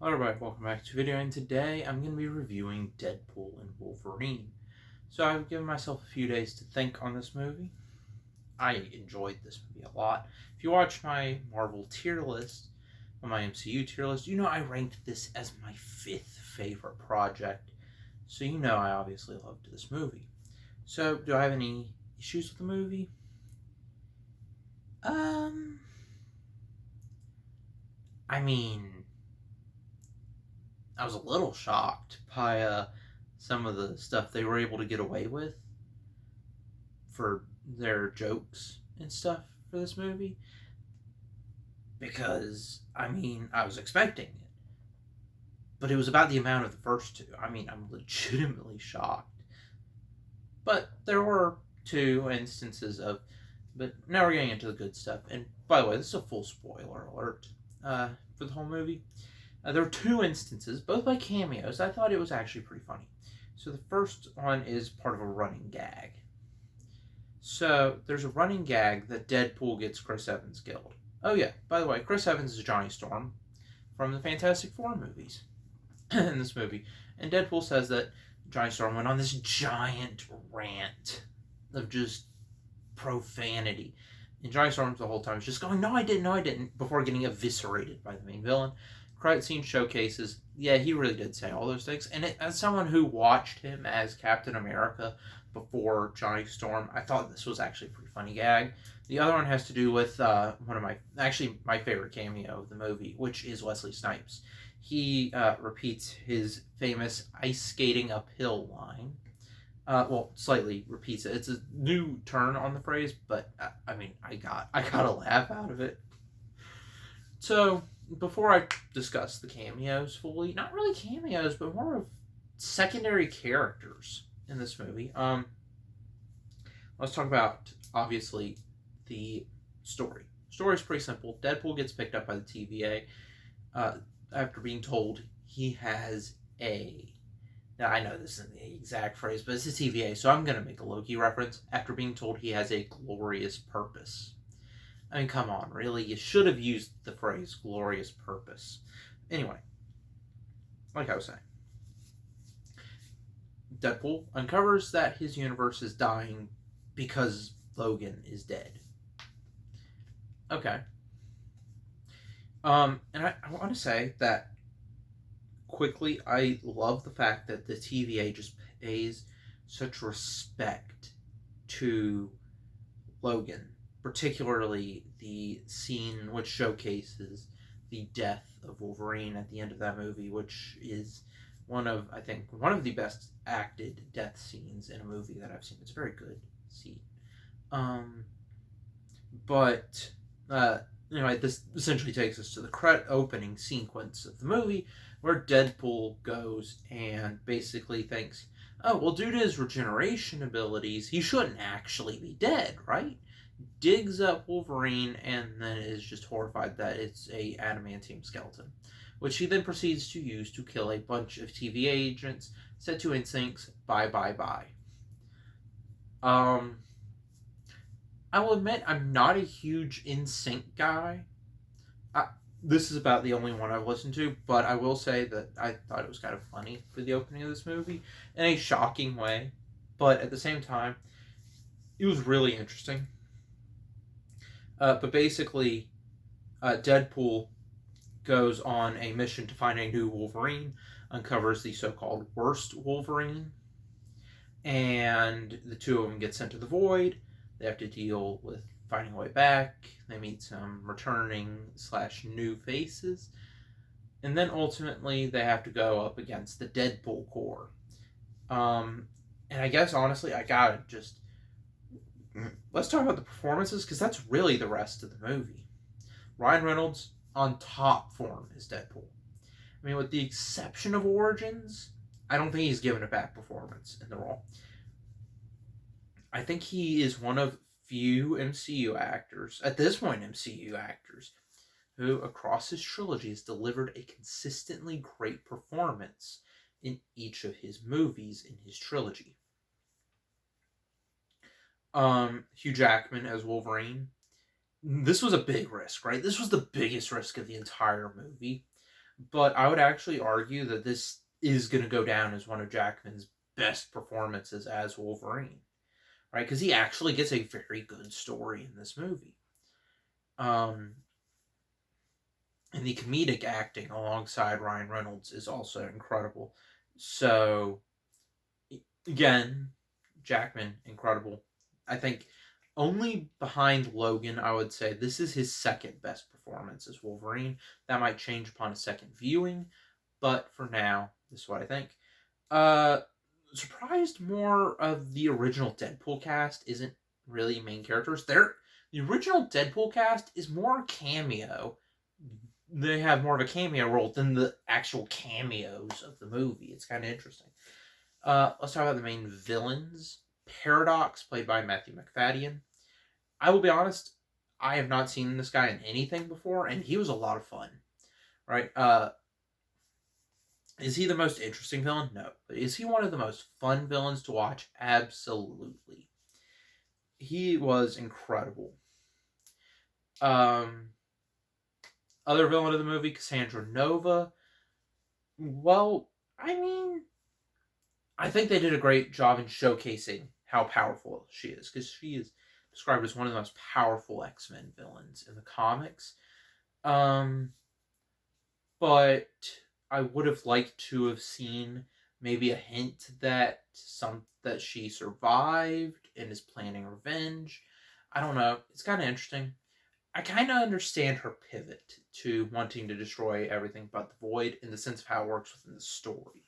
Hello everybody, welcome back to the video, and today I'm going to be reviewing Deadpool and Wolverine. So I've given myself a few days to think on this movie. I enjoyed this movie a lot. If you watch my Marvel tier list, on my MCU tier list, you know I ranked this as my 5th favorite project. So you know I obviously loved this movie. So do I have any issues with the movie? I mean, I was a little shocked by some of the stuff they were able to get away with for their jokes and stuff for this movie. Because, I mean, I was expecting it. But it was about the amount of the first two. I mean, I'm legitimately shocked. But there were 2 instances of... But now we're getting into the good stuff. And by the way, this is a full spoiler alert for the whole movie. There were 2 instances, both by cameos. I thought it was actually pretty funny. So the first one is part of a running gag. So there's a running gag that Deadpool gets Chris Evans killed. Oh yeah, by the way, Chris Evans is Johnny Storm from the Fantastic Four movies in this movie. And Deadpool says that Johnny Storm went on this giant rant of just profanity. And Johnny Storm the whole time is just going, no I didn't, before getting eviscerated by the main villain. Credit scene showcases, yeah, he really did say all those things. And as someone who watched him as Captain America before Johnny Storm, I thought this was actually a pretty funny gag. The other one has to do with one of my favorite cameo of the movie, which is Wesley Snipes. He repeats his famous ice skating uphill line. Well, slightly repeats it. It's a new turn on the phrase, but I mean, I got a laugh out of it. So before I discuss the cameos fully, not really cameos, but more of secondary characters in this movie, let's talk about, obviously, the story. Story's pretty simple. Deadpool gets picked up by the TVA after being told he has a... Now, I know this isn't the exact phrase, but it's a TVA, so I'm going to make a Loki reference. After being told he has a glorious purpose. I mean, come on, really? You should have used the phrase glorious purpose. Anyway, like I was saying, Deadpool uncovers that his universe is dying because Logan is dead. Okay. And I want to say that quickly, I love the fact that the TVA just pays such respect to Logan. Particularly the scene which showcases the death of Wolverine at the end of that movie, which is one of the best acted death scenes in a movie that I've seen. It's a very good scene. But this essentially takes us to the opening sequence of the movie, where Deadpool goes and basically thinks, oh, well, due to his regeneration abilities, he shouldn't actually be dead, right? Digs up Wolverine and then is just horrified that it's a adamantium skeleton, which he then proceeds to use to kill a bunch of TVA agents, set to instincts, bye. I will admit I'm not a huge InSync guy. This is about the only one I've listened to, but I will say that I thought it was kind of funny for the opening of this movie in a shocking way, but at the same time, it was really interesting. But basically, Deadpool goes on a mission to find a new Wolverine, uncovers the so-called worst Wolverine, and the 2 of them get sent to the Void. They have to deal with finding a way back. They meet some returning/new faces. And then ultimately, they have to go up against the Deadpool Corps. And I guess, honestly, I gotta just... Let's talk about the performances, because that's really the rest of the movie. Ryan Reynolds, on top form as Deadpool. I mean, with the exception of Origins, I don't think he's given a bad performance in the role. I think he is one of few MCU actors, at this point MCU actors, who across his trilogy has delivered a consistently great performance in each of his movies in his trilogy. Hugh Jackman as Wolverine. This was a big risk, right? This was the biggest risk of the entire movie. But I would actually argue that this is going to go down as one of Jackman's best performances as Wolverine, right? Because he actually gets a very good story in this movie. And the comedic acting alongside Ryan Reynolds is also incredible. So, again, Jackman, incredible. I think only behind Logan, I would say this is his second best performance as Wolverine. That might change upon a second viewing, but for now, this is what I think. Uh, Surprised more of the original Deadpool cast isn't really main characters. The original Deadpool cast is more cameo. They have more of a cameo role than the actual cameos of the movie. It's kind of interesting. Let's talk about the main villains. Paradox, played by Matthew McFadden. I will be honest, I have not seen this guy in anything before, and he was a lot of fun. Right? Is he the most interesting villain? No. But is he one of the most fun villains to watch? Absolutely. He was incredible. Other villain of the movie, Cassandra Nova. Well, I mean, I think they did a great job in showcasing how powerful she is, because she is described as one of the most powerful X-Men villains in the comics. But I would have liked to have seen maybe a hint that she survived and is planning revenge. I don't know. It's kind of interesting. I kind of understand her pivot to wanting to destroy everything but the Void in the sense of how it works within the story.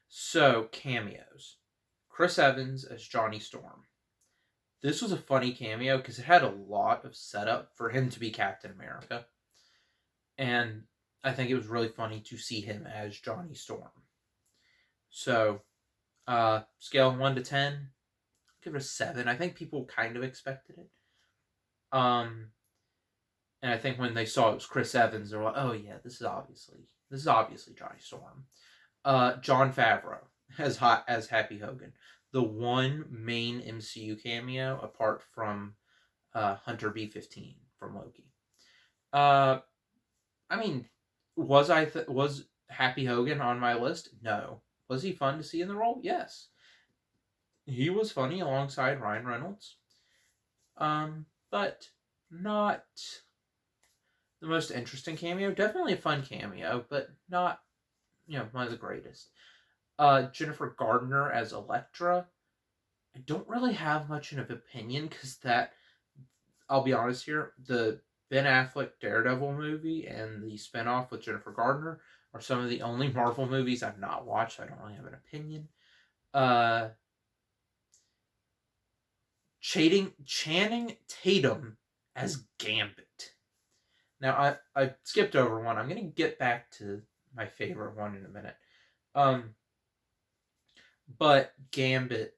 So, cameos. Chris Evans as Johnny Storm. This was a funny cameo because it had a lot of setup for him to be Captain America. And I think it was really funny to see him as Johnny Storm. So, scale 1 to 10, I'll give it a 7. I think people kind of expected it. And I think when they saw it was Chris Evans, they were like, oh yeah, this is obviously Johnny Storm. Jon Favreau as Happy Hogan. The one main MCU cameo apart from Hunter B-15 from Loki. I mean, was Happy Hogan on my list? No. Was he fun to see in the role? Yes. He was funny alongside Ryan Reynolds. But not the most interesting cameo. Definitely a fun cameo, but not, one of the greatest. Jennifer Gardner as Elektra. I don't really have much of an opinion because I'll be honest here, the Ben Affleck Daredevil movie and the spinoff with Jennifer Gardner are some of the only Marvel movies I've not watched. So I don't really have an opinion. Channing Tatum as Gambit. Now, I skipped over one. I'm going to get back to my favorite one in a minute. But Gambit,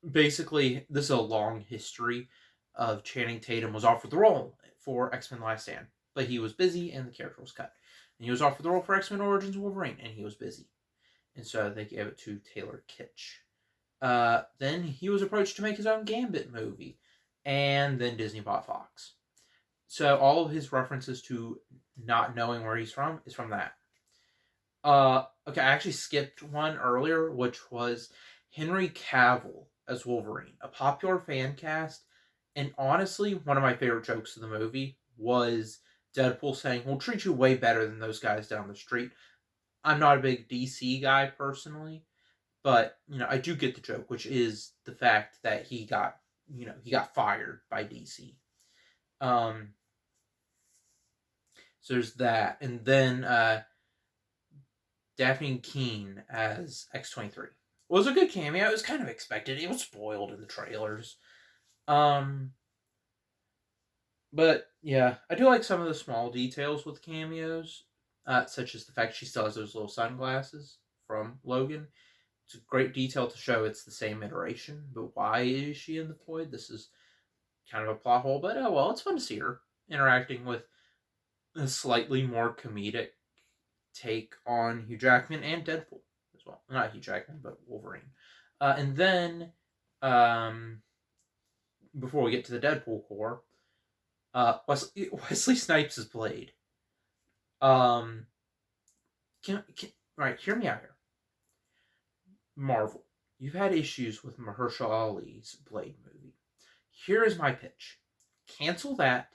basically, this is a long history of Channing Tatum was offered the role for X-Men Last Stand, but he was busy and the character was cut. And he was offered the role for X-Men Origins Wolverine, and he was busy. And so they gave it to Taylor Kitsch. Then he was approached to make his own Gambit movie, and then Disney bought Fox. So all of his references to not knowing where he's from is from that. Okay, I actually skipped one earlier, which was Henry Cavill as Wolverine, a popular fan cast, and honestly, one of my favorite jokes of the movie was Deadpool saying, we'll treat you way better than those guys down the street. I'm not a big DC guy personally, but, I do get the joke, which is the fact that he got fired by DC. So there's that. And then, Daphne Keane as X-23. It was a good cameo. It was kind of expected. It was spoiled in the trailers. But, yeah, I do like some of the small details with cameos, such as the fact she still has those little sunglasses from Logan. It's a great detail to show it's the same iteration, but why is she in the Void? This is kind of a plot hole, but oh well, it's fun to see her interacting with a slightly more comedic take on Hugh Jackman and Deadpool as well. Not Hugh Jackman, but Wolverine. And then, before we get to the Deadpool core, Wesley Snipes is Blade. Right, hear me out here. Marvel, you've had issues with Mahershala Ali's Blade movie. Here is my pitch. Cancel that.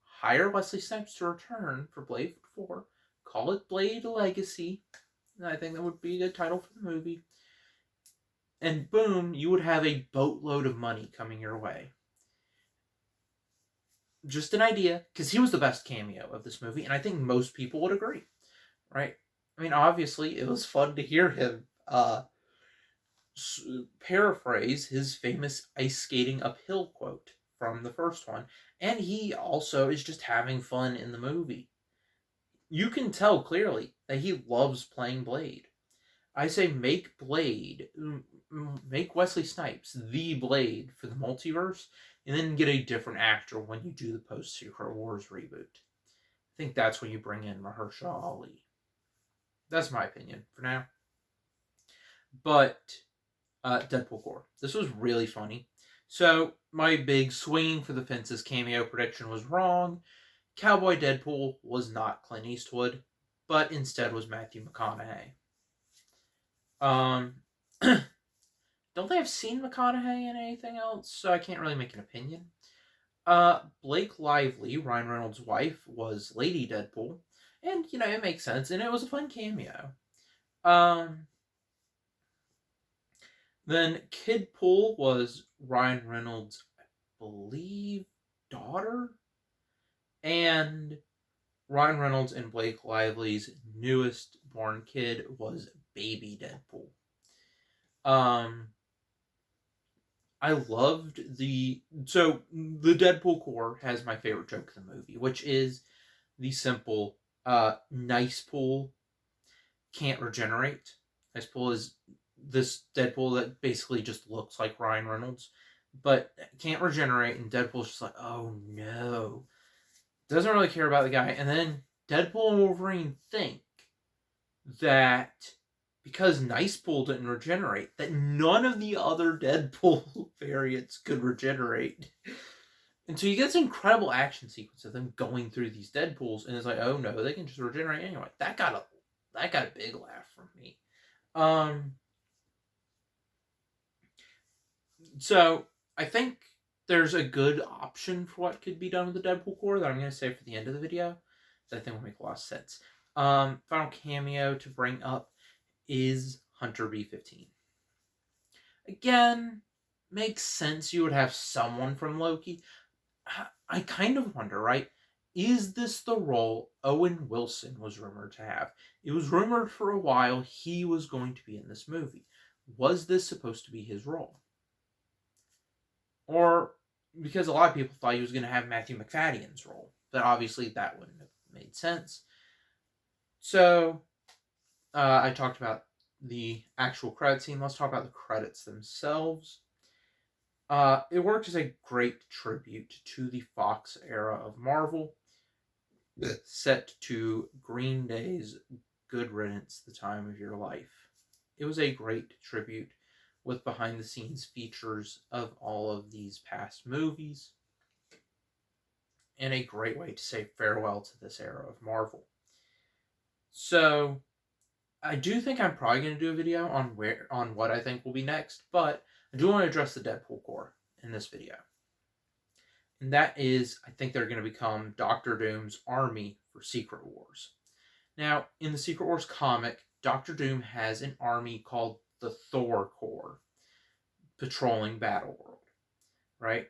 Hire Wesley Snipes to return for Blade 4. Call it Blade Legacy. I think that would be a good title for the movie. And boom, you would have a boatload of money coming your way. Just an idea, because he was the best cameo of this movie, and I think most people would agree, right? I mean, obviously, it was fun to hear him paraphrase his famous ice skating uphill quote from the first one, and he also is just having fun in the movie. You can tell clearly that he loves playing Blade. I say make Wesley Snipes the Blade for the multiverse, and then get a different actor when you do the post-Secret Wars reboot. I think that's when you bring in Mahershala Ali. That's my opinion for now. But Deadpool Core. This was really funny. So my big swinging for the fences cameo prediction was wrong. Cowboy Deadpool was not Clint Eastwood, but instead was Matthew McConaughey. Don't think I've seen McConaughey in anything else, so I can't really make an opinion. Blake Lively, Ryan Reynolds' wife, was Lady Deadpool, and it makes sense, and it was a fun cameo. Then Kidpool was Ryan Reynolds' I believe daughter, and Ryan Reynolds and Blake Lively's newest born kid was Baby Deadpool. I loved the Deadpool core has my favorite joke of the movie, which is the simple nice pool can't regenerate. Nice pool is this Deadpool that basically just looks like Ryan Reynolds, but can't regenerate, and Deadpool's just like, oh no. Doesn't really care about the guy, and then Deadpool and Wolverine think that because Nice Pool didn't regenerate, that none of the other Deadpool variants could regenerate. And so you get this incredible action sequence of them going through these Deadpools, and it's like, oh no, they can just regenerate anyway. That got a big laugh from me. So I think there's a good option for what could be done with the Deadpool core that I'm going to save for the end of the video, that I think will make a lot of sense. Final cameo to bring up is Hunter B-15. Again, makes sense you would have someone from Loki. I kind of wonder, right? Is this the role Owen Wilson was rumored to have? It was rumored for a while he was going to be in this movie. Was this supposed to be his role? Or, because a lot of people thought he was going to have Matthew McFadden's role, but obviously that wouldn't have made sense. So, I talked about the actual credit scene. Let's talk about the credits themselves. It worked as a great tribute to the Fox era of Marvel, set to Green Day's Good Riddance, The Time of Your Life. It was a great tribute with behind-the-scenes features of all of these past movies, and a great way to say farewell to this era of Marvel. So, I do think I'm probably going to do a video on what I think will be next, but I do want to address the Deadpool core in this video. And that is, I think they're going to become Doctor Doom's army for Secret Wars. Now, in the Secret Wars comic, Doctor Doom has an army called the Thor Corps patrolling Battleworld, right?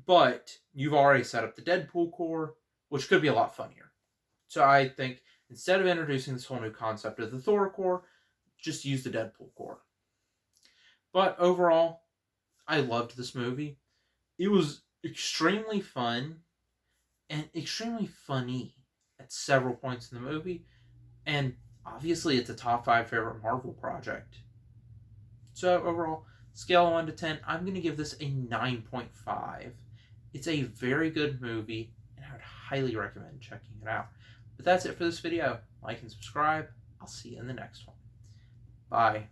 But you've already set up the Deadpool Corps, which could be a lot funnier. So I think instead of introducing this whole new concept of the Thor Corps, just use the Deadpool Corps. But overall, I loved this movie. It was extremely fun and extremely funny at several points in the movie. And obviously, it's a top 5 favorite Marvel project. So overall, scale of 1 to 10, I'm going to give this a 9.5. It's a very good movie, and I would highly recommend checking it out. But that's it for this video. Like and subscribe. I'll see you in the next one. Bye.